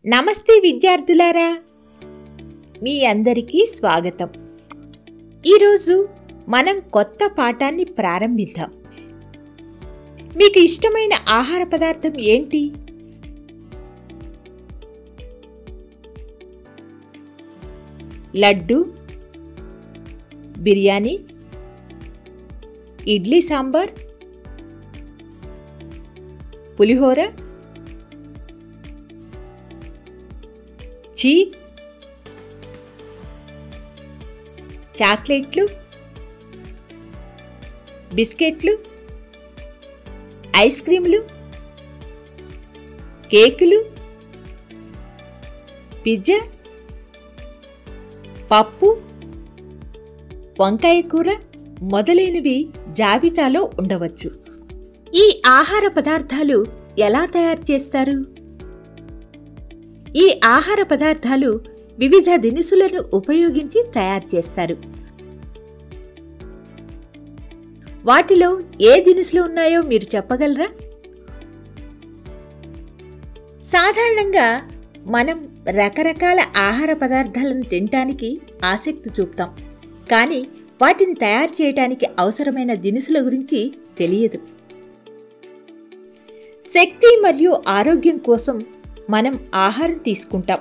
నమస్తే విద్యార్థులారా, మీ అందరికీ స్వాగతం. ఈరోజు మనం కొత్త పాఠాన్ని ప్రారంభిద్దాం. మీకు ఇష్టమైన ఆహార పదార్థం ఏంటి? లడ్డు, బిర్యానీ, ఇడ్లీ సాంబార్, పులిహోర, చీజ్, చాక్లెట్లు, బిస్కెట్లు, ఐస్ క్రీములు, కేకులు, పిజ్జా, పప్పు, వంకాయ కూర మొదలైనవి జాబితాలో ఉండవచ్చు. ఈ ఆహార పదార్థాలు ఎలా తయారు చేస్తారు? ఈ ఆహార పదార్థాలు వివిధ దినుసులను ఉపయోగించి తయారు చేస్తారు. వాటిలో ఏ దినుసులు ఉన్నాయో మీరు చెప్పగలరా? సాధారణంగా మనం రకరకాల ఆహార పదార్థాలను తినటానికి ఆసక్తి చూపుతాం, కానీ వాటిని తయారు చేయడానికి అవసరమైన దినుసుల గురించి తెలియదు. శక్తి మరియు ఆరోగ్యం కోసం మనం ఆహారం తీసుకుంటాం.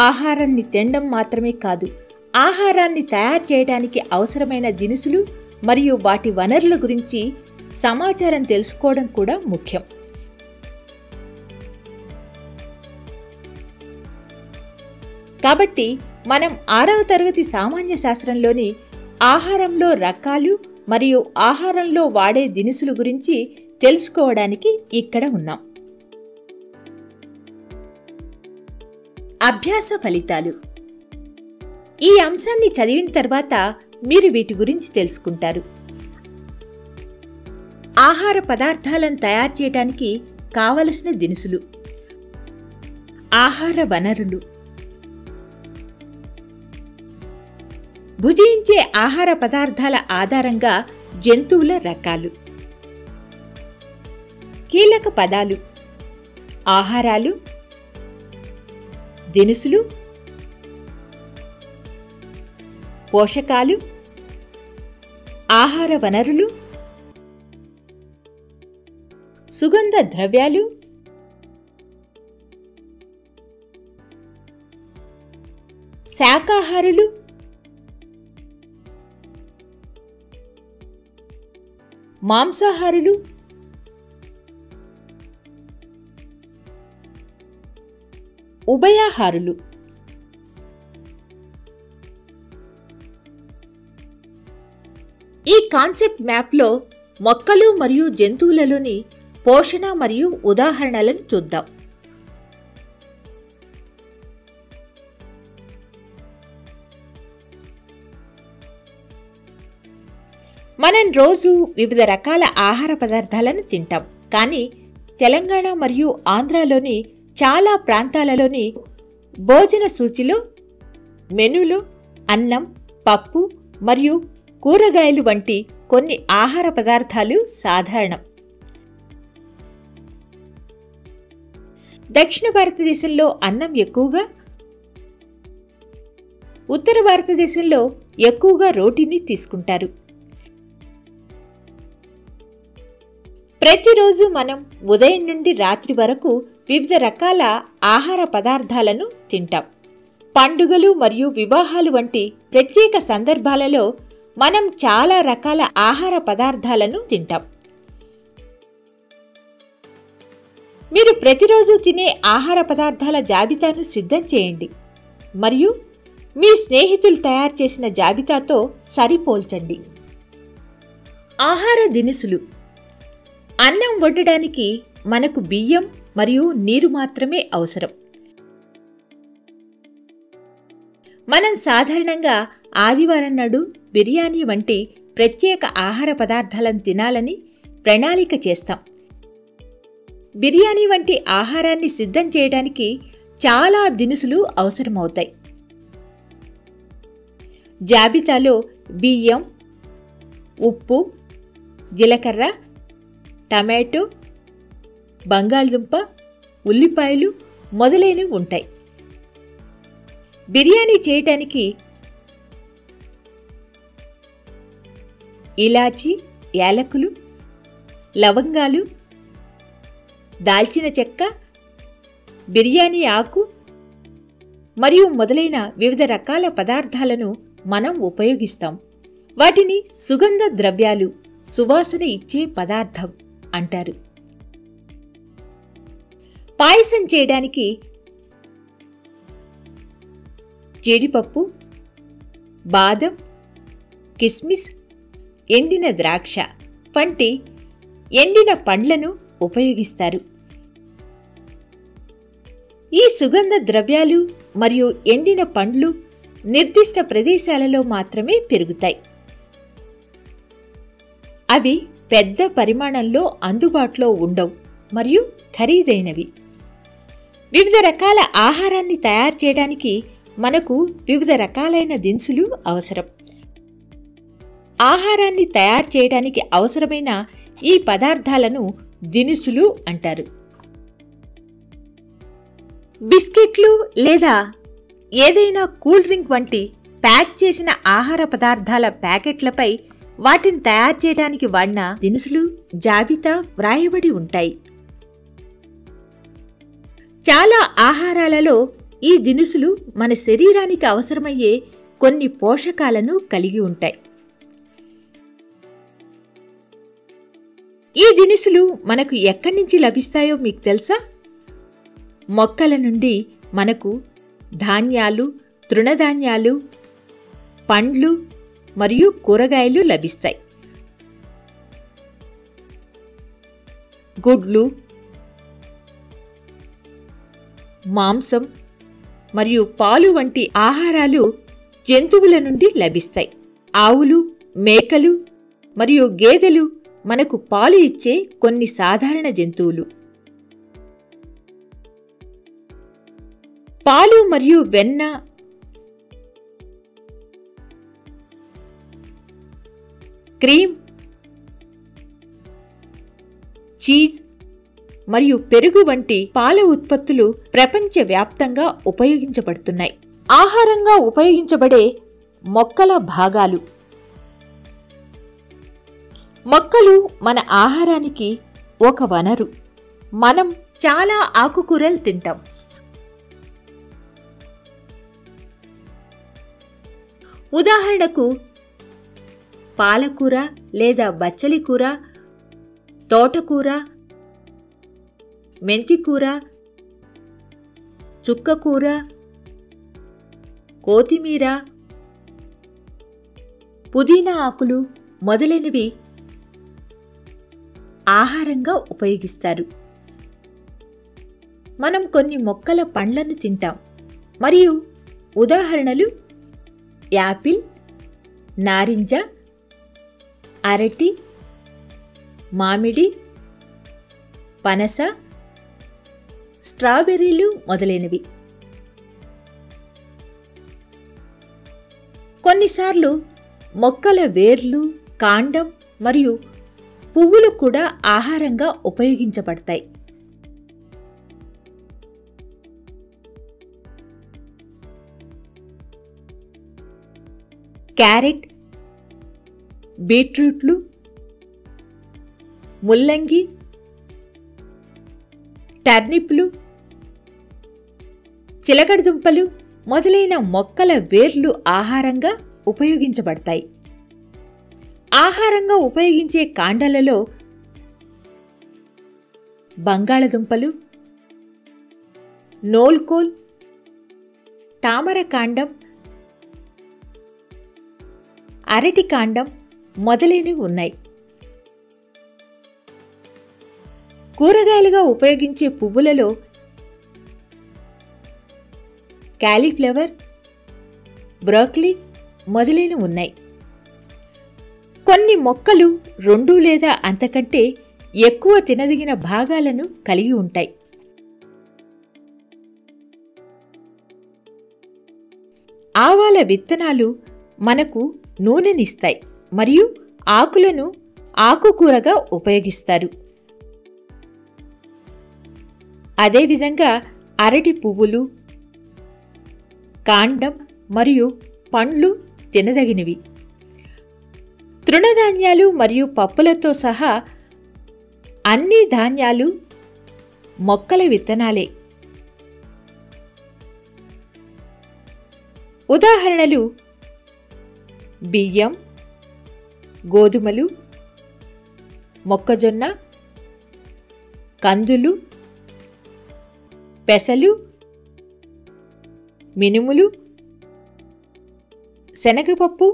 ఆహారాన్ని తినడం మాత్రమే కాదు, ఆహారాన్ని తయారు చేయడానికి అవసరమైన దినుసులు మరియు వాటి వనరుల గురించి సమాచారం తెలుసుకోవడం కూడా ముఖ్యం. కాబట్టి మనం 6వ తరగతి సామాన్య శాస్త్రంలోని ఆహారంలో రకాలు మరియు ఆహారంలో వాడే దినుసుల గురించి తెలుసుకోవడానికి ఇక్కడ ఉన్నాం. అభ్యాస ఫలితాలు. ఈ అంశాన్ని చదివిన తర్వాత మీరు వీటి గురించి తెలుసుకుంటారు. ఆహార పదార్థాలను తయారు చేయడానికి కావలసిన దినుసులు, ఆహార వనరులు, భుజించే ఆహార పదార్థాల ఆధారంగా జంతువుల రకాలు, కీలక పదాలు, ఆహారాలు, దినుసులు, పోషకాలు, ఆహార వనరులు, సుగంధ ద్రవ్యాలు, శాకాహారులు, మాంసాహారులు, ఉభయాహారులు. ఈ కాన్సెప్ట్ మ్యాప్లో మొక్కలు మరియు జంతువులలోని పోషణ మరియు ఉదాహరణలను చూద్దాం. మనం రోజు వివిధ రకాల ఆహార పదార్థాలను తింటాం, కానీ తెలంగాణ మరియు ఆంధ్రాలోని చాలా ప్రాంతాలలోని భోజన సూచిలో మెనూలో అన్నం, పప్పు మరియు కూరగాయలు వంటి కొన్ని ఆహార పదార్థాలు సాధారణం. దక్షిణ భారతదేశంలో అన్నం ఎక్కువగా, ఉత్తర భారతదేశంలో ఎక్కువగా రోటీని తీసుకుంటారు. ప్రతిరోజు మనం ఉదయం నుండి రాత్రి వరకు వివిధ రకాల ఆహార పదార్థాలను తింటాం. పండుగలు మరియు వివాహాలు వంటి ప్రత్యేక సందర్భాలలో మనం చాలా రకాల ఆహార పదార్థాలను తింటాం. మీరు ప్రతిరోజు తినే ఆహార పదార్థాల జాబితాను సిద్ధం చేయండి మరియు మీ స్నేహితులు తయారు చేసిన జాబితాతో సరిపోల్చండి. ఆహార దినుసులు. అన్నం వండడానికి మనకు బియ్యం మరియు నీరు మాత్రమే అవసరం. మనం సాధారణంగా ఆదివారం నాడు బిర్యానీ వంటి ప్రత్యేక ఆహార పదార్థాలను తినాలని ప్రణాళిక చేస్తాం. బిర్యానీ వంటి ఆహారాన్ని సిద్ధం చేయడానికి చాలా దినుసులు అవసరమవుతాయి. జాబితాలో బియ్యం, ఉప్పు, జీలకర్ర, టమాటో, బంగాళదుంప, ఉల్లిపాయలు మొదలైనవి ఉంటాయి. బిర్యానీ చేయటానికి ఇలాచి, యాలకులు, లవంగాలు, దాల్చిన చెక్క, బిర్యానీ ఆకు మరియు మొదలైన వివిధ రకాల పదార్థాలను మనం ఉపయోగిస్తాం. వాటిని సుగంధ ద్రవ్యాలు, సువాసన ఇచ్చే పదార్థం అంటారు. పాయసం చేయడానికి జీడిపప్పు, బాదం, కిస్మిస్, ఎండిన ద్రాక్ష వంటి ఎండిన పండ్లను ఉపయోగిస్తారు. ఈ సుగంధ ద్రవ్యాలు మరియు ఎండిన పండ్లు నిర్దిష్ట ప్రదేశాలలో మాత్రమే పెరుగుతాయి. అవి పెద్ద పరిమాణంలో అందుబాటులో ఉండవు మరియు ఖరీదైనవి. వివిధ రకాల ఆహారాన్ని తయారు చేయడానికి మనకు వివిధ రకాలైన దినుసులు అవసరం. ఆహారాన్ని తయారు చేయడానికి అవసరమైన ఈ పదార్థాలను దినుసులు అంటారు. బిస్కెట్లు లేదా ఏదైనా కూల్ డ్రింక్ వంటి ప్యాక్ చేసిన ఆహార పదార్థాల ప్యాకెట్లపై వాటిని తయారు చేయడానికి వాడిన దినుసులు జాబితా వ్రాయబడి ఉంటాయి. చాలా ఆహారాలలో ఈ దినుసులు మన శరీరానికి అవసరమయ్యే కొన్ని పోషకాలను కలిగి ఉంటాయి. ఈ దినుసులు మనకు ఎక్కడి నుంచి లభిస్తాయో మీకు తెలుసా? మొక్కల నుండి మనకు ధాన్యాలు, తృణధాన్యాలు, పండ్లు మరియు కూరగాయలు లభిస్తాయి. గుడ్లు, మాంసం మరియు పాలు వంటి ఆహారాలు జంతువుల నుండి లభిస్తాయి. ఆవులు, మేకలు మరియు గేదెలు మనకు పాలు ఇచ్చే కొన్ని సాధారణ జంతువులు. పాలు మరియు వెన్న, క్రీమ్, చీజ్ మరియు పెరుగు వంటి పాల ఉత్పత్తులు ప్రపంచవ్యాప్తంగా ఉపయోగించబడుతున్నాయి. ఆహారంగా ఉపయోగించబడే మొక్కల భాగాలు. మొక్కలు మన ఆహారానికి ఒక వనరు. మనం చాలా ఆకుకూరలు తింటాం. ఉదాహరణకు పాలకూర లేదా బచ్చలి కూర, తోటకూర, మెంతికూర, చుక్కకూర, కొత్తిమీర, పుదీనా ఆకులు మొదలైనవి ఆహారంగా ఉపయోగిస్తారు. మనం కొన్ని మొక్కల పండ్లను తింటాం మరియు ఉదాహరణలు యాపిల్, నారింజ, అరటి, మామిడి, పనస, స్ట్రాబెర్రీలు మొదలైనవి. కొన్నిసార్లు మొక్కల వేర్లు, కాండం మరియు పువ్వులు కూడా ఆహారంగా ఉపయోగించబడతాయి. క్యారెట్, బీట్రూట్లు, ముల్లంగి, టర్నిప్లు, చిలకడదుంపలు మొదలైన మొక్కల వేర్లు ఆహారంగా ఉపయోగించబడతాయి. ఆహారంగా ఉపయోగించే కాండాలలో బంగాళదుంపలు, నోల్కోల్, తామరకాండం, అరటి కాండం మొదలైనవి ఉన్నాయి. కూరగాయలుగా ఉపయోగించే పువ్వులలో కాలీఫ్లవర్, బ్రోకలీ మొదలైనవి ఉన్నాయి. కొన్ని మొక్కలు 2 లేదా అంతకంటే ఎక్కువ తినదగిన భాగాలను కలిగి ఉంటాయి. ఆవాల విత్తనాలు మనకు నూనెనిస్తాయి మరియు ఆకులను ఆకుకూరగా ఉపయోగిస్తారు. అదేవిధంగా అరటి పువ్వులు, కాండం మరియు పండ్లు తినదగినవి. తృణధాన్యాలు మరియు పప్పులతో సహా అన్ని ధాన్యాలు మొక్కల విత్తనాలే. ఉదాహరణలు: బియ్యం, గోధుమలు, మొక్కజొన్న, కందులు, పెసలు, మినుములు, శనగపప్పు,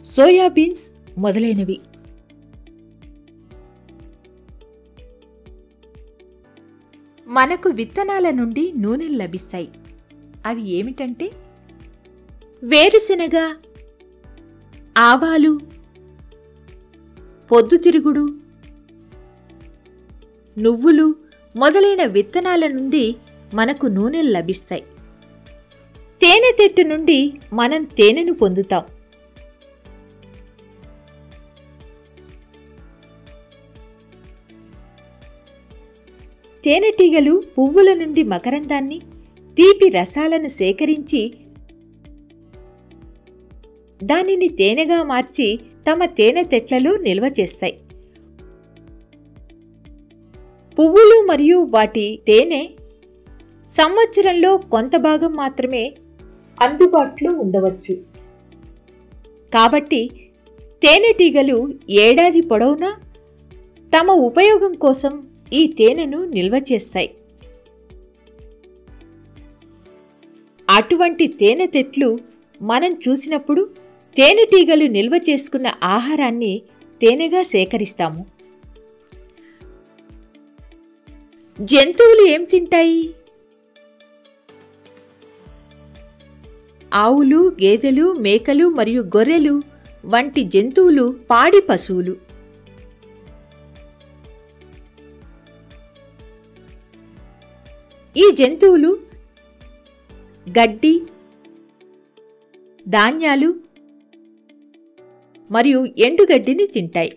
సోయాబీన్స్ మొదలైనవి. మనకు విత్తనాల నుండి నూనెలు లభిస్తాయి. అవి ఏమిటంటే వేరుశెనగ, ఆవాలు, పొద్దుతిరుగుడు, నువ్వులు మొదలైన విత్తనాల నుండి మనకు నూనెలు లభిస్తాయి. తేనె తెట్టు నుండి మనం తేనెను పొందుతాం. తేనెటీగలు పువ్వుల నుండి మకరందాన్ని, తీపి రసాలను సేకరించి దానిని తేనెగా మార్చి తమ తేనె తెట్లలో నిల్వ చేస్తాయి. పువ్వులు మరియు వాటి తేనె సంవత్సరంలో కొంత భాగం మాత్రమే అందుబాటులో ఉండవచ్చు. కాబట్టి తేనెటీగలు ఏడాది పొడవునా తమ ఉపయోగం కోసం ఈ తేనెను నిల్వ చేస్తాయి. అటువంటి తేనె తెట్లు మనం చూసినప్పుడు తేనెటీగలు నిల్వ చేసుకున్న ఆహారాన్ని తేనెగా సేకరిస్తాము. జంతువులు ఏం తింటాయి? ఆవులు, గేదెలు, మేకలు మరియు గొర్రెలు వంటి జంతువులు పాడి పశువులు. ఈ జంతువులు గడ్డి, ధాన్యాలు మరియు ఎండుగడ్డిని తింటాయి.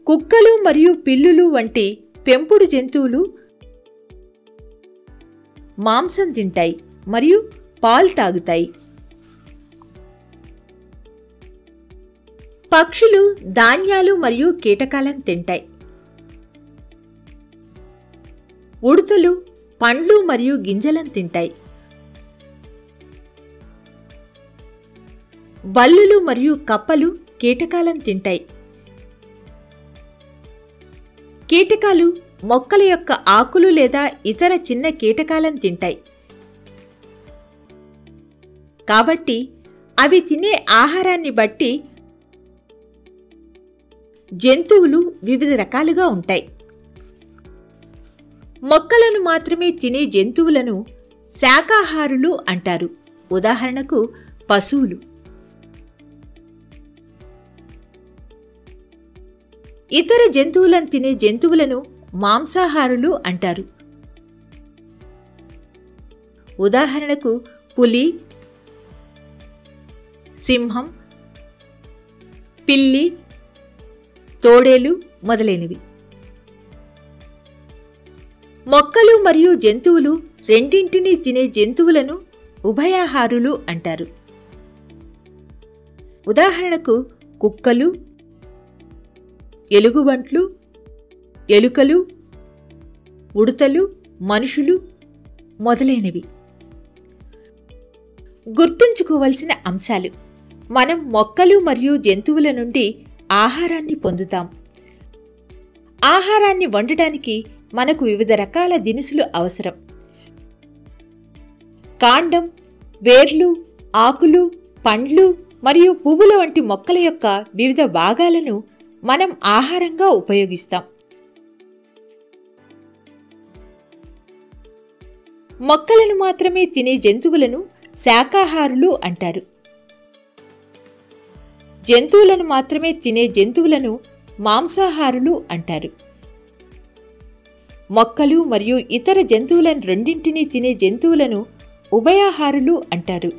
కుక్కలు మరియు పిల్లులు వంటి పెంపుడు జంతువులు మాంసం తింటాయి మరియు పాలు తాగుతాయి. పక్షులు ధాన్యాలు మరియు కీటకాలను తింటాయి. ఉడతలు పండ్లు మరియు గింజలను తింటాయి. బల్లులు మరియు కప్పలు కీటకాలను తింటాయి. కీటకాలు మొక్కల యొక్క ఆకులు లేదా ఇతర చిన్న కీటకాలను తింటాయి. కాబట్టి అవి తినే ఆహారాన్ని బట్టి జంతువులు వివిధ రకాలుగా ఉంటాయి. మొక్కలను మాత్రమే తినే జంతువులను శాకాహారులు అంటారు. ఉదాహరణకు పశువులు. ఇతర జంతువులను తినే జంతువులను మాంసాహారులు అంటారు. ఉదాహరణకు పులి, సింహం, పిల్లి, తోడేలు మొదలైనవి. మొక్కలు మరియు జంతువులు రెండింటినీ తినే జంతువులను ఉభయాహారులు అంటారు. ఉదాహరణకు కుక్కలు, ఎలుగుబంట్లు, ఎలుకలు, ఉడతలు, మనుషులు మొదలైనవి. గుర్తుంచుకోవలసిన అంశాలు: మనం మొక్కలు మరియు జంతువుల నుండి ఆహారాన్ని పొందుతాం. ఆహారాన్ని వండటానికి మనకు వివిధ రకాల దినుసులు అవసరం. కాండం, వేర్లు, ఆకులు, పండ్లు మరియు పువ్వుల వంటి మొక్కల యొక్క వివిధ భాగాలను మనం ఆహారంగా ఉపయోగిస్తాం. మొక్కలను మాత్రమే తినే జంతువులను శాకాహారులు అంటారు. జంతువులను మాత్రమే తినే జంతువులను మాంసాహారులు అంటారు. మొక్కలు మరియు ఇతర జంతువులను రెండింటినీ తినే జంతువులను ఉభయాహారులు అంటారు.